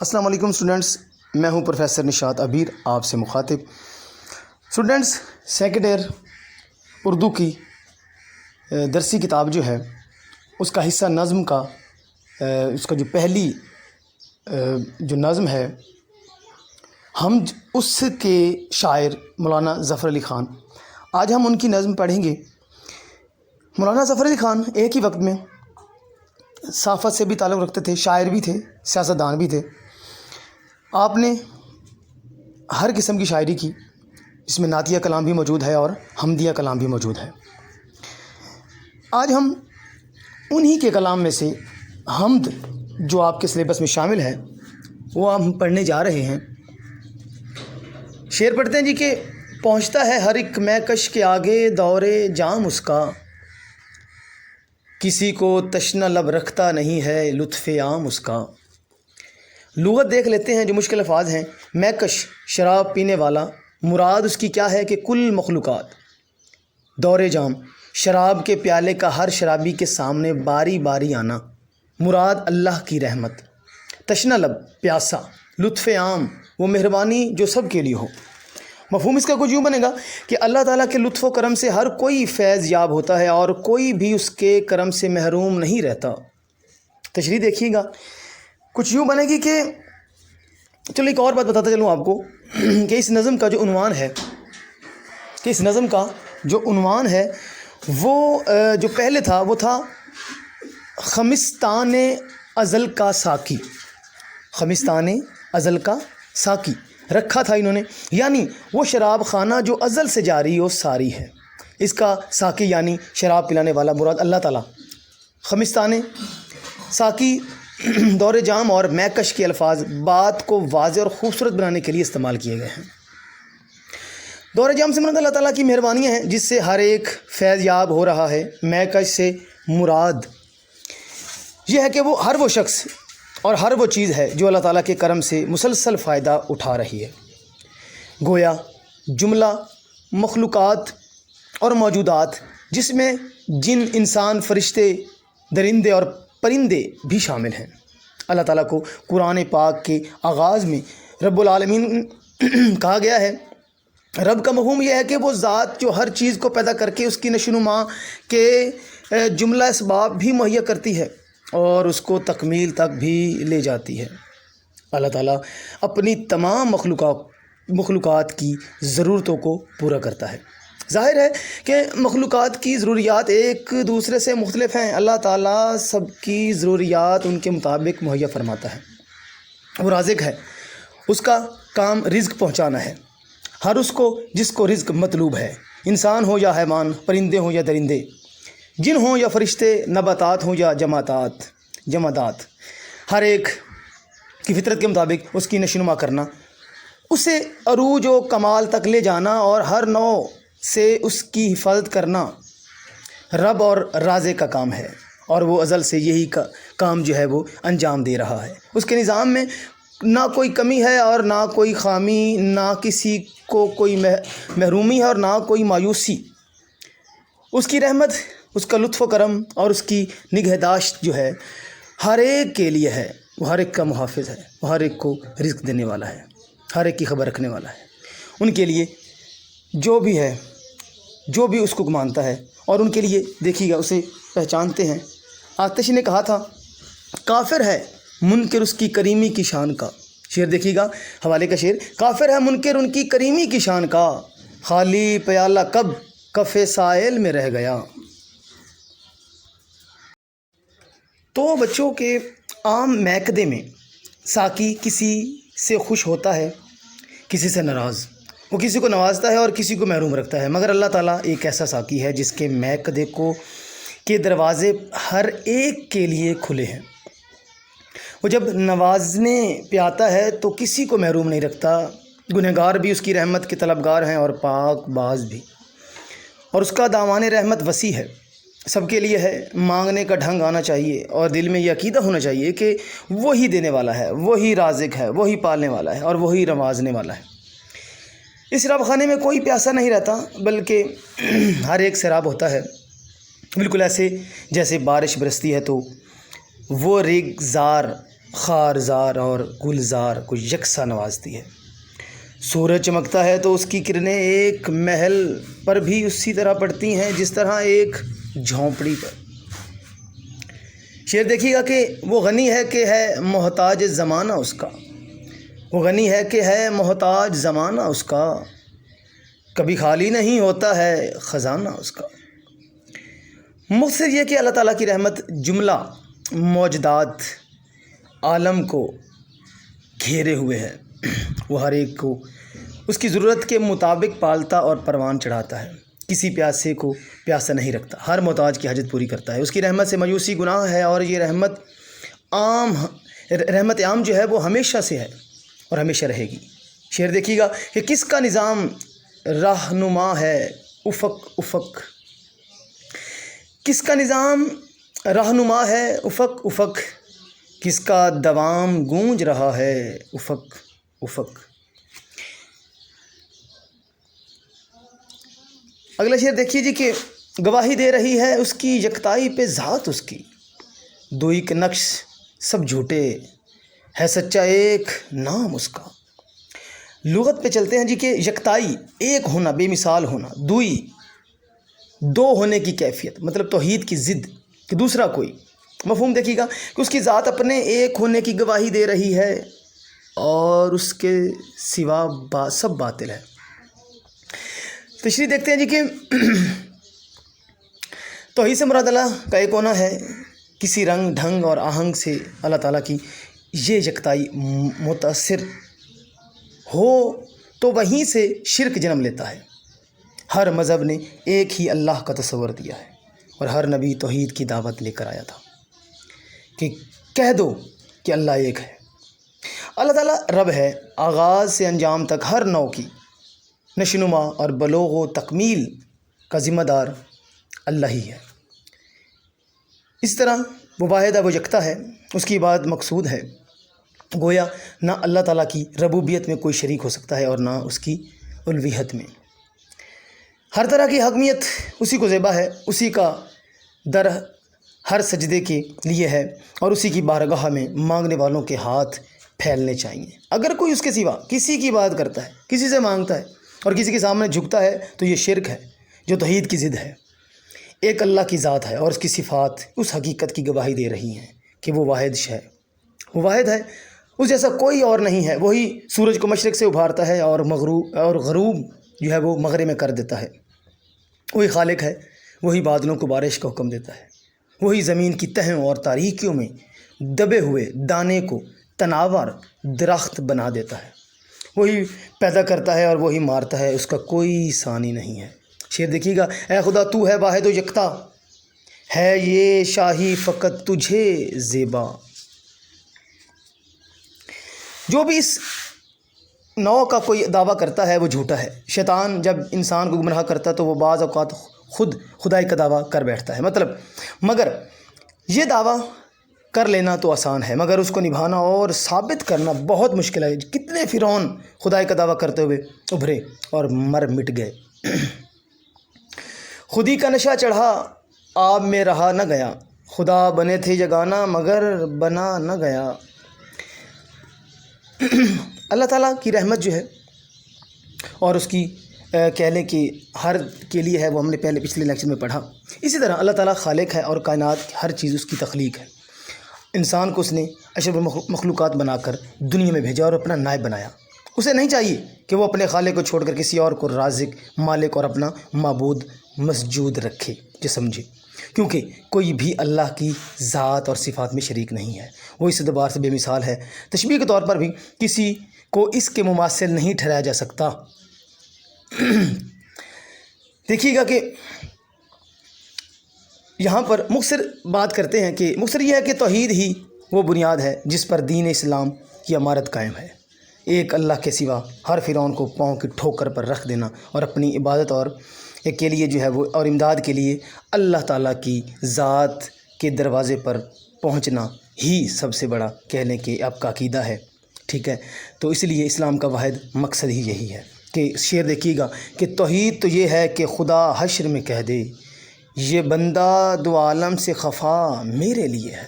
السلام علیکم اسٹوڈنٹس، میں ہوں پروفیسر نشاط عبیر آپ سے مخاطب۔ اسٹوڈنٹس، سیکنڈ ایئر اردو کی درسی کتاب جو ہے اس کا حصہ نظم کا اس کا جو پہلی جو نظم ہے ہم اس کے شاعر مولانا ظفر علی خان، آج ہم ان کی نظم پڑھیں گے۔ مولانا ظفر علی خان ایک ہی وقت میں صحافت سے بھی تعلق رکھتے تھے، شاعر بھی تھے، سیاستدان بھی تھے۔ آپ نے ہر قسم کی شاعری کی، جس میں نعتیہ کلام بھی موجود ہے اور حمدیہ کلام بھی موجود ہے۔ آج ہم انہی کے کلام میں سے حمد جو آپ کے سلیبس میں شامل ہے وہ ہم پڑھنے جا رہے ہیں۔ شعر پڑھتے ہیں جی کہ پہنچتا ہے ہر ایک مہکش کے آگے دورے جام اس کا، کسی کو تشنہ لب رکھتا نہیں ہے لطف عام اس کا۔ لغت دیکھ لیتے ہیں جو مشکل الفاظ ہیں۔ مہکش شراب پینے والا، مراد اس کی کیا ہے کہ کل مخلوقات۔ دور جام شراب کے پیالے کا ہر شرابی کے سامنے باری باری آنا، مراد اللہ کی رحمت۔ تشنہ لب پیاسا، لطف عام وہ مہربانی جو سب کے لیے ہو۔ مفہوم اس کا کچھ یوں بنے گا کہ اللہ تعالیٰ کے لطف و کرم سے ہر کوئی فیض یاب ہوتا ہے اور کوئی بھی اس کے کرم سے محروم نہیں رہتا۔ تشریح دیکھیے گا، کچھ یوں بنے گی کہ چلو ایک اور بات بتاتا چلوں آپ کو کہ اس نظم کا جو عنوان ہے وہ جو پہلے تھا وہ تھا خمستان ازل کا ساقی۔ خمستان ازل کا ساقی رکھا تھا انہوں نے، یعنی وہ شراب خانہ جو ازل سے جاری و ساری ہے۔ اس کا ساقی یعنی شراب پلانے والا مراد اللہ تعالیٰ۔ خمستان ساقی دور جام اور مہکش کے الفاظ بات کو واضح اور خوبصورت بنانے کے لیے استعمال کیے گئے ہیں۔ دور جام سے مراد اللہ تعالیٰ کی مہربانیاں ہیں جس سے ہر ایک فیض یاب ہو رہا ہے۔ مہکش سے مراد یہ ہے کہ ہر وہ شخص اور ہر وہ چیز ہے جو اللہ تعالیٰ کے کرم سے مسلسل فائدہ اٹھا رہی ہے۔ گویا جملہ مخلوقات اور موجودات جس میں جن، انسان، فرشتے، درندے اور پرندے بھی شامل ہیں۔ اللہ تعالیٰ کو قرآن پاک کے آغاز میں رب العالمین کہا گیا ہے۔ رب کا مفہوم یہ ہے کہ وہ ذات جو ہر چیز کو پیدا کر کے اس کی نشو و نما کے جملہ اسباب بھی مہیا کرتی ہے اور اس کو تکمیل تک بھی لے جاتی ہے۔ اللہ تعالیٰ اپنی تمام مخلوقات کی ضرورتوں کو پورا کرتا ہے۔ ظاہر ہے کہ مخلوقات کی ضروریات ایک دوسرے سے مختلف ہیں۔ اللہ تعالیٰ سب کی ضروریات ان کے مطابق مہیا فرماتا ہے۔ وہ رازق ہے، اس کا کام رزق پہنچانا ہے ہر اس کو جس کو رزق مطلوب ہے، انسان ہو یا حیوان، پرندے ہوں یا درندے، جن ہوں یا فرشتے، نباتات ہوں یا جمادات، ہر ایک کی فطرت کے مطابق اس کی نشو و نما کرنا، اسے عروج و کمال تک لے جانا اور ہر نوع سے اس کی حفاظت کرنا رب اور رازق کا کام ہے، اور وہ ازل سے یہی کام جو ہے وہ انجام دے رہا ہے۔ اس کے نظام میں نہ کوئی کمی ہے اور نہ کوئی خامی، نہ کسی کو کوئی محرومی ہے اور نہ کوئی مایوسی۔ اس کی رحمت، اس کا لطف و کرم اور اس کی نگہداشت جو ہے ہر ایک کے لیے ہے۔ وہ ہر ایک کا محافظ ہے، وہ ہر ایک کو رزق دینے والا ہے، ہر ایک کی خبر رکھنے والا ہے۔ ان کے لیے جو بھی ہے، جو بھی اس کو مانتا ہے، اور ان کے لیے دیکھیے گا اسے پہچانتے ہیں۔ آتشی نے کہا تھا کافر ہے منکر اس کی کریمی کی شان کا۔ شعر دیکھیے گا، حوالے کا شعر، کافر ہے منکر ان کی کریمی کی شان کا، خالی پیالہ کب کف سائل میں رہ گیا۔ تو بچوں کے عام میکدے میں ساقی کسی سے خوش ہوتا ہے، کسی سے ناراض۔ وہ کسی کو نوازتا ہے اور کسی کو محروم رکھتا ہے، مگر اللہ تعالیٰ ایک ایسا ساقی ہے جس کے میکدے کے دروازے ہر ایک کے لیے کھلے ہیں۔ وہ جب نوازنے پہ آتا ہے تو کسی کو محروم نہیں رکھتا۔ گنہگار بھی اس کی رحمت کے طلبگار ہیں اور پاک باز بھی، اور اس کا دامان رحمت وسیع ہے، سب کے لیے ہے۔ مانگنے کا ڈھنگ آنا چاہیے اور دل میں یہ عقیدہ ہونا چاہیے کہ وہی دینے والا ہے، وہی رازق ہے، وہی پالنے والا ہے اور وہی نوازنے والا ہے۔ اس شراب خانے میں کوئی پیاسا نہیں رہتا، بلکہ ہر ایک سیراب ہوتا ہے، بالکل ایسے جیسے بارش برستی ہے تو وہ ریگزار خارزار اور گلزار کو یکساں نوازتی ہے۔ سورج چمکتا ہے تو اس کی کرنیں ایک محل پر بھی اسی طرح پڑتی ہیں جس طرح ایک جھونپڑی پر۔ شعر دیکھیے گا کہ وہ غنی ہے کہ ہے محتاج زمانہ اس کا، وہ غنی ہے کہ ہے محتاج زمانہ اس کا، کبھی خالی نہیں ہوتا ہے خزانہ اس کا۔ مختصر یہ کہ اللہ تعالیٰ کی رحمت جملہ موجودات عالم کو گھیرے ہوئے ہے، وہ ہر ایک کو اس کی ضرورت کے مطابق پالتا اور پروان چڑھاتا ہے، کسی پیاسے کو پیاسا نہیں رکھتا، ہر محتاج کی حاجت پوری کرتا ہے۔ اس کی رحمت سے مایوسی گناہ ہے، اور یہ رحمت عام جو ہے وہ ہمیشہ سے ہے اور ہمیشہ رہے گی۔ شعر دیکھیے گا کہ کس کا نظام رہنما ہے افق افق، کس کا نظام رہنما ہے افق افق، کس کا دوام گونج رہا ہے افق افق۔ اگلا شعر دیکھیے جی کہ گواہی دے رہی ہے اس کی یکتائی پہ ذات اس کی، دوئی کے نقش سب جھوٹے ہے سچا ایک نام اس کا۔ لغت پہ چلتے ہیں جی کہ یکتائی ایک ہونا، بے مثال ہونا، دوئی دو ہونے کی کیفیت، مطلب توحید کی ضد کہ دوسرا کوئی۔ مفہوم دیکھیے گا کہ اس کی ذات اپنے ایک ہونے کی گواہی دے رہی ہے اور اس کے سوا سب باطل ہے۔ تشریح دیکھتے ہیں جی کہ توحید سے مراد اللہ کا ایک ہونا ہے، کسی رنگ ڈھنگ اور آہنگ سے اللہ تعالیٰ کی یہ یکتائی متاثر ہو تو وہیں سے شرک جنم لیتا ہے۔ ہر مذہب نے ایک ہی اللہ کا تصور دیا ہے اور ہر نبی توحید کی دعوت لے کر آیا تھا کہ کہہ دو کہ اللہ ایک ہے۔ اللہ تعالیٰ رب ہے، آغاز سے انجام تک ہر نوع کی نشوونما اور بلوغ و تکمیل کا ذمہ دار اللہ ہی ہے۔ اس طرح وہ واحد ہے، وہ یکتا ہے، اس کی عبادت مقصود ہے۔ گویا نہ اللہ تعالیٰ کی ربوبیت میں کوئی شریک ہو سکتا ہے اور نہ اس کی الوہیت میں۔ ہر طرح کی حکمیت اسی کو زیبا ہے، اسی کا در ہر سجدے کے لیے ہے اور اسی کی بارگاہ میں مانگنے والوں کے ہاتھ پھیلنے چاہیے۔ اگر کوئی اس کے سوا کسی کی بات کرتا ہے، کسی سے مانگتا ہے اور کسی کے سامنے جھکتا ہے تو یہ شرک ہے جو توحید کی ضد ہے۔ ایک اللہ کی ذات ہے اور اس کی صفات اس حقیقت کی گواہی دے رہی ہیں کہ وہ واحد ہے، وہ واحد ہے، اس جیسا کوئی اور نہیں ہے۔ وہی سورج کو مشرق سے ابھارتا ہے اور غروب جو ہے وہ مغرب میں کر دیتا ہے۔ وہی خالق ہے، وہی بادلوں کو بارش کا حکم دیتا ہے، وہی زمین کی تہوں اور تاریکیوں میں دبے ہوئے دانے کو تناور درخت بنا دیتا ہے، وہی پیدا کرتا ہے اور وہی مارتا ہے، اس کا کوئی ثانی نہیں ہے۔ شعر دیکھیے گا، اے خدا تو ہے واحد و یکتا، ہے یہ شاہی فقط تجھے زیبا۔ جو بھی اس نوع کا کوئی دعویٰ کرتا ہے وہ جھوٹا ہے۔ شیطان جب انسان کو گمراہ کرتا ہے تو وہ بعض اوقات خود خدائی کا دعویٰ کر بیٹھتا ہے، مگر یہ دعویٰ کر لینا تو آسان ہے، مگر اس کو نبھانا اور ثابت کرنا بہت مشکل ہے۔ کتنے فرعون خدائی کا دعویٰ کرتے ہوئے ابھرے اور مر مٹ گئے۔ خودی کا نشہ چڑھا آب میں رہا نہ گیا، خدا بنے تھے یگانہ مگر بنا نہ گیا۔ اللہ تعالیٰ کی رحمت جو ہے اور اس کی کہہ لیں کہ ہر کے لیے ہے، وہ ہم نے پچھلے لیکچر میں پڑھا۔ اسی طرح اللہ تعالیٰ خالق ہے اور کائنات کی ہر چیز اس کی تخلیق ہے۔ انسان کو اس نے اشرف مخلوقات بنا کر دنیا میں بھیجا اور اپنا نائب بنایا۔ اسے نہیں چاہیے کہ وہ اپنے خالق کو چھوڑ کر کسی اور کو رازق، مالک اور اپنا معبود مسجود رکھے جو سمجھے، کیونکہ کوئی بھی اللہ کی ذات اور صفات میں شریک نہیں ہے، وہ اس اعتبار سے بے مثال ہے، تشبیہ کے طور پر بھی کسی کو اس کے مماثل نہیں ٹھہرایا جا سکتا۔ دیکھیے گا کہ یہاں پر مختصر بات کرتے ہیں کہ مختصر یہ ہے کہ توحید ہی وہ بنیاد ہے جس پر دین اسلام کی عمارت قائم ہے۔ ایک اللہ کے سوا ہر فرعون کو پاؤں کی ٹھوکر پر رکھ دینا اور اپنی عبادت اور کے لیے جو ہے وہ اور امداد کے لیے اللہ تعالیٰ کی ذات کے دروازے پر پہنچنا ہی سب سے بڑا کہہ لیں کہ آپ کا عقیدہ ہے، ٹھیک ہے۔ تو اس لیے اسلام کا واحد مقصد ہی یہی ہے کہ شعر دیکھیے گا کہ توحید تو یہ ہے کہ خدا حشر میں کہہ دے، یہ بندہ دو عالم سے خفا میرے لیے ہے۔